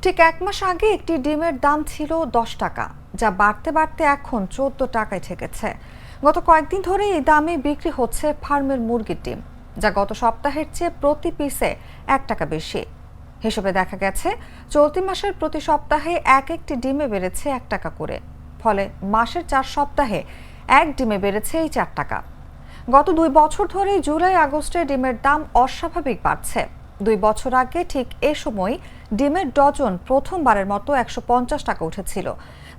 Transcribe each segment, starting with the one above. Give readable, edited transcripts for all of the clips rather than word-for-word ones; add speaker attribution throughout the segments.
Speaker 1: ঠিক ১ মাস আগে একটি ডিমের দাম ছিল ১০ টাকা, যা বাড়তে বাড়তে এখন ১৪ টাকায় ঠেকেছে। গত কয়েকদিন ধরে এই দামে বিক্রি হচ্ছে ফার্মের মুরগির ডিম, যা গত সপ্তাহের চেয়ে প্রতি পিসে ১ টাকা বেশি। হিসেবে দেখা গেছে চলতি মাসের প্রতি সপ্তাহে একটি ডিমে বেড়েছে ১ টাকা করে। ফলে মাসের ৪ সপ্তাহে এক ডিমে বেড়েছে এই ৪ টাকা। গত ২ বছর ধরে জুলাই আগস্টে ডিমের দাম অস্বাভাবিক বাড়ছে। ২ বছর আগে ঠিক এ সময় ডিমের ডজন প্রথমবারের মতো ১৫০ টাকা উঠেছিল।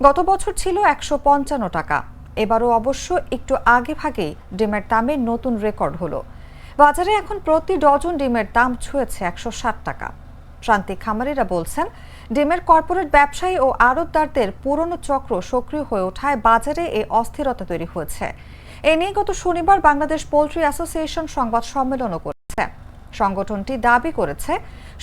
Speaker 1: গত বছর ছিল ১৫৫ টাকা। এবারও অবশ্য একটু আগে ভাগেই ডিমের দামের নতুন রেকর্ড হলো। বাজারে এখন প্রতি ডজন ডিমের দাম ছুঁয়েছে ১৬০ টাকা। প্রান্তিক খামারিরা বলছেন, ডিমের কর্পোরেট ব্যবসায়ী ও আড়তদারদের পুরনো চক্র সক্রিয় হয়ে ওঠায় বাজারে এই অস্থিরতা তৈরি হয়েছে। এ নিয়ে গত শনিবার বাংলাদেশ পোল্ট্রি অ্যাসোসিয়েশন সংবাদ সম্মেলনও করেছে। সংগঠনটি দাবি করেছে,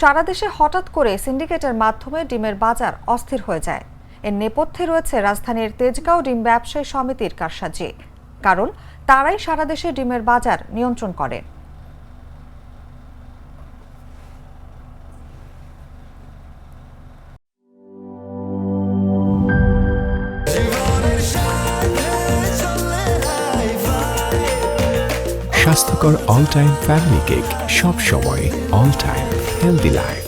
Speaker 1: সারা দেশে হঠাৎ করে সিন্ডিকেটের মাধ্যমে ডিমের বাজার অস্থির হয়ে যায়। এর নেপথ্যে রয়েছে রাজধানীর তেজগাঁও ডিম ব্যবসায়ী সমিতির কারসাজি। কারণ তারাই সারা দেশে ডিমের বাজার নিয়ন্ত্রণ করে।
Speaker 2: স্বাস্থ্যকর অল টাইম ফ্যামিলি কেক, সব সময় অল টাইম হেলদি লাইফ।